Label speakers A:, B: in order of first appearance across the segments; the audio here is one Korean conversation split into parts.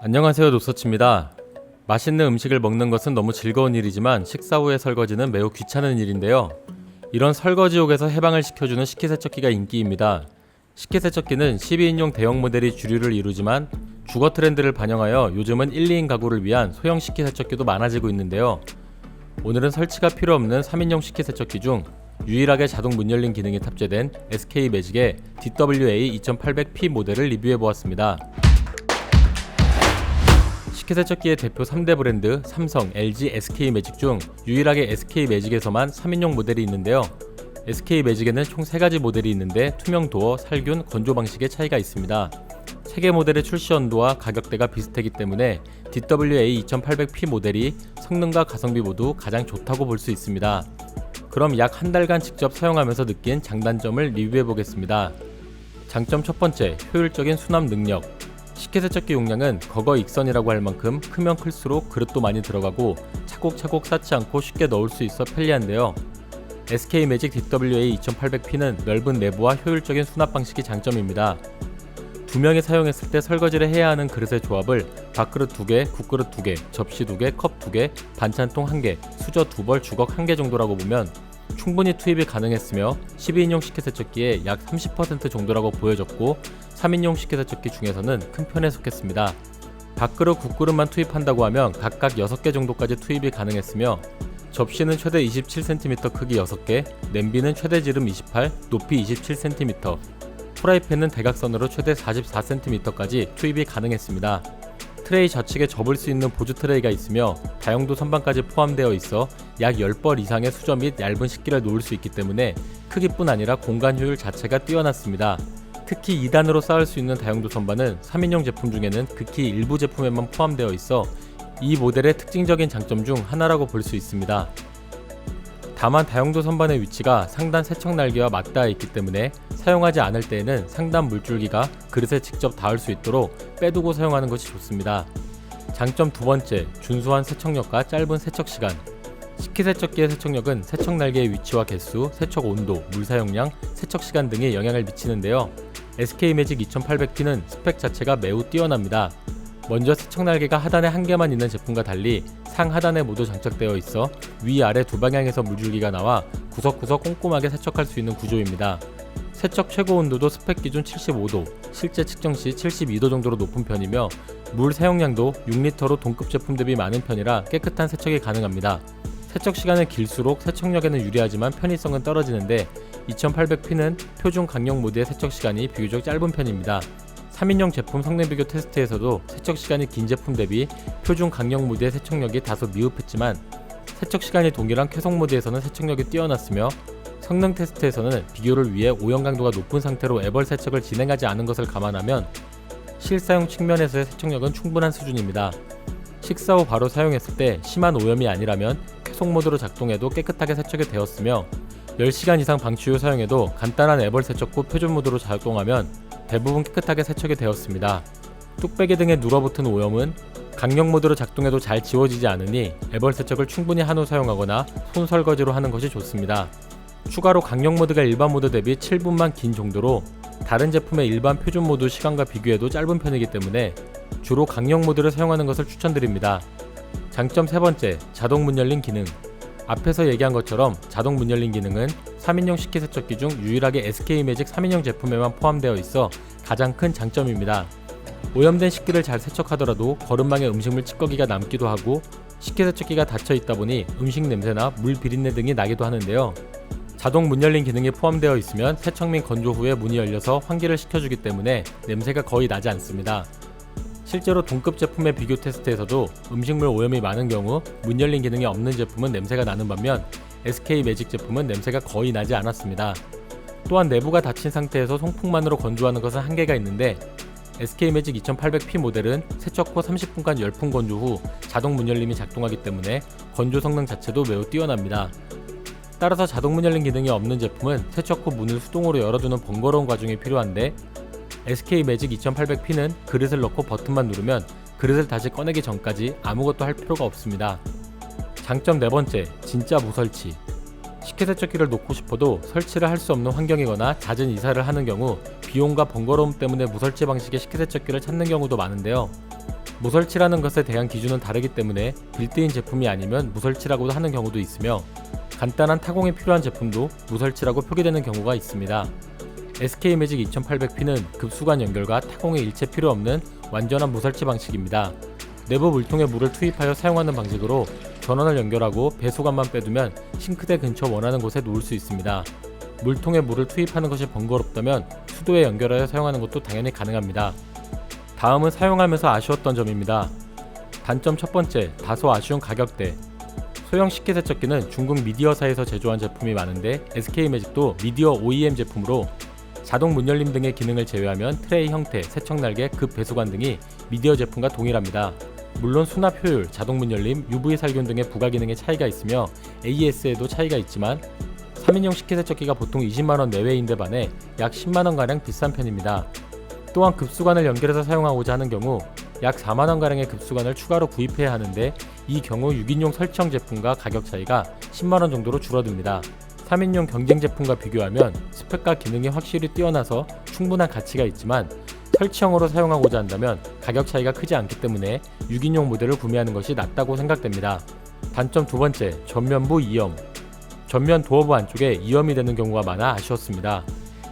A: 안녕하세요, 노서치입니다. 맛있는 음식을 먹는 것은 너무 즐거운 일이지만 식사 후의 설거지는 매우 귀찮은 일인데요. 이런 설거지욕에서 해방을 시켜주는 식기세척기가 인기입니다. 식기세척기는 12인용 대형 모델이 주류를 이루지만 주거 트렌드를 반영하여 요즘은 1, 2인 가구를 위한 소형 식기세척기도 많아지고 있는데요. 오늘은 설치가 필요 없는 3인용 식기세척기 중 유일하게 자동 문 열림 기능이 탑재된 SK매직의 DWA 2800P 모델을 리뷰해보았습니다. 식기세척기의 대표 3대 브랜드 삼성, LG, SK매직 중 유일하게 SK매직에서만 3인용 모델이 있는데요. SK매직에는 총 3가지 모델이 있는데 투명 도어, 살균, 건조 방식의 차이가 있습니다. 3개 모델의 출시 연도와 가격대가 비슷하기 때문에 DWA 2800P 모델이 성능과 가성비 모두 가장 좋다고 볼 수 있습니다. 그럼 약 한 달간 직접 사용하면서 느낀 장단점을 리뷰해보겠습니다. 장점 첫 번째, 효율적인 수납 능력. 식기세척기 용량은 거거익선이라고 할 만큼 크면 클수록 그릇도 많이 들어가고 차곡차곡 쌓지 않고 쉽게 넣을 수 있어 편리한데요. SK매직 DWA 2800P는 넓은 내부와 효율적인 수납 방식이 장점입니다. 2명이 사용했을 때 설거지를 해야 하는 그릇의 조합을 밥그릇 2개, 국그릇 2개, 접시 2개, 컵 2개, 반찬통 1개, 수저 2벌, 주걱 1개 정도라고 보면 충분히 투입이 가능했으며 12인용 식기세척기의 약 30% 정도라고 보여졌고 3인용 식기세척기 중에서는 큰 편에 속했습니다. 밥그릇, 국그릇만 투입한다고 하면 각각 6개 정도까지 투입이 가능했으며 접시는 최대 27cm 크기 6개, 냄비는 최대 지름 28, 높이 27cm, 프라이팬은 대각선으로 최대 44cm까지 투입이 가능했습니다. 트레이 좌측에 접을 수 있는 보조 트레이가 있으며 다용도 선반까지 포함되어 있어 약 10벌 이상의 수저 및 얇은 식기를 놓을 수 있기 때문에 크기뿐 아니라 공간 효율 자체가 뛰어났습니다. 특히 2단으로 쌓을 수 있는 다용도 선반은 3인용 제품 중에는 극히 일부 제품에만 포함되어 있어 이 모델의 특징적인 장점 중 하나라고 볼 수 있습니다. 다만 다용도 선반의 위치가 상단 세척 날개와 맞닿아 있기 때문에 사용하지 않을 때에는 상단 물줄기가 그릇에 직접 닿을 수 있도록 빼두고 사용하는 것이 좋습니다. 장점 두 번째, 준수한 세척력과 짧은 세척 시간. 식기세척기의 세척력은 세척 날개의 위치와 개수, 세척 온도, 물 사용량, 세척 시간 등에 영향을 미치는데요. SK매직 2800P는 스펙 자체가 매우 뛰어납니다. 먼저 세척 날개가 하단에 한 개만 있는 제품과 달리 상 하단에 모두 장착되어 있어 위아래 두 방향에서 물줄기가 나와 구석구석 꼼꼼하게 세척할 수 있는 구조입니다. 세척 최고 온도도 스펙 기준 75도, 실제 측정 시 72도 정도로 높은 편이며 물 사용량도 6리터로 동급 제품 대비 많은 편이라 깨끗한 세척이 가능합니다. 세척 시간은 길수록 세척력에는 유리하지만 편의성은 떨어지는데 2800P는 표준 강력 모드의 세척 시간이 비교적 짧은 편입니다. 3인용 제품 성능 비교 테스트에서도 세척 시간이 긴 제품 대비 표준 강력 모드의 세척력이 다소 미흡했지만 세척 시간이 동일한 쾌속 모드에서는 세척력이 뛰어났으며 성능 테스트에서는 비교를 위해 오염 강도가 높은 상태로 애벌 세척을 진행하지 않은 것을 감안하면 실사용 측면에서의 세척력은 충분한 수준입니다. 식사 후 바로 사용했을 때 심한 오염이 아니라면 쾌속 모드로 작동해도 깨끗하게 세척이 되었으며 10시간 이상 방치 후 사용해도 간단한 애벌 세척 후 표준 모드로 작동하면 대부분 깨끗하게 세척이 되었습니다. 뚝배기 등에 눌어붙은 오염은 강력 모드로 작동해도 잘 지워지지 않으니 애벌 세척을 충분히 한 후 사용하거나 손 설거지로 하는 것이 좋습니다. 추가로 강력 모드가 일반 모드 대비 7분만 긴 정도로 다른 제품의 일반 표준 모드 시간과 비교해도 짧은 편이기 때문에 주로 강력 모드를 사용하는 것을 추천드립니다. 장점 세 번째, 자동 문 열림 기능. 앞에서 얘기한 것처럼 자동 문 열림 기능은 3인용 식기세척기 중 유일하게 SK매직 3인용 제품에만 포함되어 있어 가장 큰 장점입니다. 오염된 식기를 잘 세척하더라도 거름망에 음식물 찌꺼기가 남기도 하고 식기세척기가 닫혀 있다 보니 음식 냄새나 물 비린내 등이 나기도 하는데요. 자동 문 열림 기능이 포함되어 있으면 세척 및 건조 후에 문이 열려서 환기를 시켜주기 때문에 냄새가 거의 나지 않습니다. 실제로 동급 제품의 비교 테스트에서도 음식물 오염이 많은 경우 문 열림 기능이 없는 제품은 냄새가 나는 반면 SK매직 제품은 냄새가 거의 나지 않았습니다. 또한 내부가 닫힌 상태에서 송풍만으로 건조하는 것은 한계가 있는데 SK매직 2800P 모델은 세척 후 30분간 열풍 건조 후 자동 문 열림이 작동하기 때문에 건조 성능 자체도 매우 뛰어납니다. 따라서 자동 문 열림 기능이 없는 제품은 세척 후 문을 수동으로 열어두는 번거로운 과정이 필요한데 SK매직 2800P는 그릇을 넣고 버튼만 누르면 그릇을 다시 꺼내기 전까지 아무것도 할 필요가 없습니다. 장점 네 번째, 진짜 무설치. 식기세척기를 놓고 싶어도 설치를 할 수 없는 환경이거나 잦은 이사를 하는 경우 비용과 번거로움 때문에 무설치 방식의 식기세척기를 찾는 경우도 많은데요. 무설치라는 것에 대한 기준은 다르기 때문에 빌트인 제품이 아니면 무설치라고 하는 경우도 있으며 간단한 타공이 필요한 제품도 무설치라고 표기되는 경우가 있습니다. SK매직 2800P는 급수관 연결과 타공이 일체 필요 없는 완전한 무설치 방식입니다. 내부 물통에 물을 투입하여 사용하는 방식으로 전원을 연결하고 배수관만 빼두면 싱크대 근처 원하는 곳에 놓을 수 있습니다. 물통에 물을 투입하는 것이 번거롭다면 수도에 연결하여 사용하는 것도 당연히 가능합니다. 다음은 사용하면서 아쉬웠던 점입니다. 단점 첫 번째, 다소 아쉬운 가격대. 소형 식기세척기는 중국 미디어사에서 제조한 제품이 많은데 SK매직도 미디어 OEM 제품으로 자동 문 열림 등의 기능을 제외하면 트레이 형태, 세척날개, 급 배수관 등이 미디어 제품과 동일합니다. 물론 수납 효율, 자동 문 열림, UV 살균 등의 부가 기능에 차이가 있으며 AS에도 차이가 있지만 3인용 식기세척기가 보통 20만원 내외인데 반해 약 10만원가량 비싼 편입니다. 또한 급수관을 연결해서 사용하고자 하는 경우 약 4만원가량의 급수관을 추가로 구입해야 하는데 이 경우 6인용 설치형 제품과 가격 차이가 10만원 정도로 줄어듭니다. 3인용 경쟁 제품과 비교하면 스펙과 기능이 확실히 뛰어나서 충분한 가치가 있지만 설치형으로 사용하고자 한다면 가격 차이가 크지 않기 때문에 6인용 모델을 구매하는 것이 낫다고 생각됩니다. 단점 두 번째, 전면부 이염. 전면 도어부 안쪽에 이염이 되는 경우가 많아 아쉬웠습니다.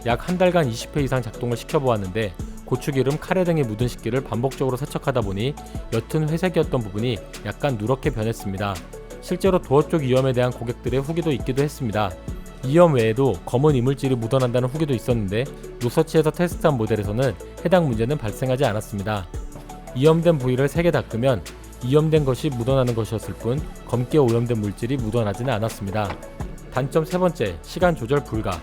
A: 약 한 달간 20회 이상 작동을 시켜보았는데 고추기름, 카레 등이 묻은 식기를 반복적으로 세척하다 보니 옅은 회색이었던 부분이 약간 누렇게 변했습니다. 실제로 도어 쪽 이염에 대한 고객들의 후기도 있기도 했습니다. 이염 외에도 검은 이물질이 묻어난다는 후기도 있었는데 노서치에서 테스트한 모델에서는 해당 문제는 발생하지 않았습니다. 이염된 부위를 3개 닦으면 이염된 것이 묻어나는 것이었을 뿐 검게 오염된 물질이 묻어나지는 않았습니다. 단점 세 번째, 시간 조절 불가.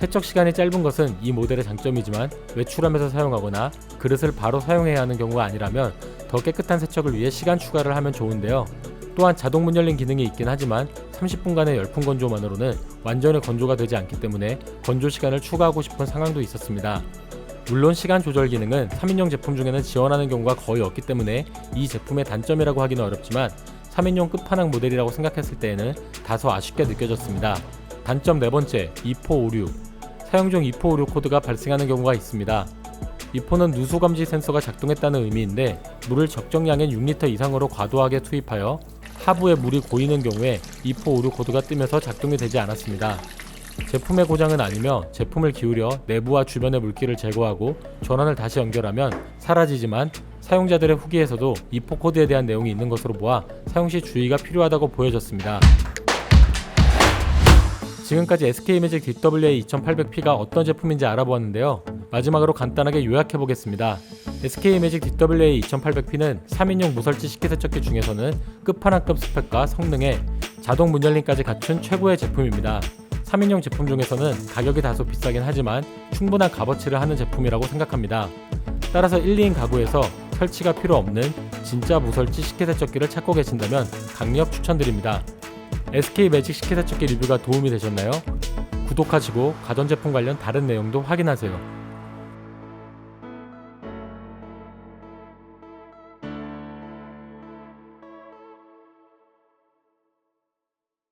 A: 세척 시간이 짧은 것은 이 모델의 장점이지만 외출하면서 사용하거나 그릇을 바로 사용해야 하는 경우가 아니라면 더 깨끗한 세척을 위해 시간 추가를 하면 좋은데요. 또한 자동 문 열림 기능이 있긴 하지만 30분간의 열풍 건조만으로는 완전히 건조가 되지 않기 때문에 건조 시간을 추가하고 싶은 상황도 있었습니다. 물론 시간 조절 기능은 3인용 제품 중에는 지원하는 경우가 거의 없기 때문에 이 제품의 단점이라고 하기는 어렵지만 3인용 끝판왕 모델이라고 생각했을 때에는 다소 아쉽게 느껴졌습니다. 단점 네 번째, 2456. 사용 중 2456 코드가 발생하는 경우가 있습니다. 24는 누수 감지 센서가 작동했다는 의미인데 물을 적정량인 6리터 이상으로 과도하게 투입하여 하부에 물이 고이는 경우에 2456 코드가 뜨면서 작동이 되지 않았습니다. 제품의 고장은 아니며 제품을 기울여 내부와 주변의 물기를 제거하고 전원을 다시 연결하면 사라지지만 사용자들의 후기에서도 24 코드에 대한 내용이 있는 것으로 보아 사용 시 주의가 필요하다고 보여졌습니다. 지금까지 SK매직 DWA2800P가 어떤 제품인지 알아보았는데요. 마지막으로 간단하게 요약해보겠습니다. SK매직 DWA2800P는 3인용 무설치 식기세척기 중에서는 끝판왕급 스펙과 성능에 자동 문 열림까지 갖춘 최고의 제품입니다. 3인용 제품 중에서는 가격이 다소 비싸긴 하지만 충분한 값어치를 하는 제품이라고 생각합니다. 따라서 1, 2인 가구에서 설치가 필요 없는 진짜 무설치 식기세척기를 찾고 계신다면 강력 추천드립니다. SK매직 식기세척기 리뷰가 도움이 되셨나요? 구독하시고 가전제품 관련 다른 내용도 확인하세요.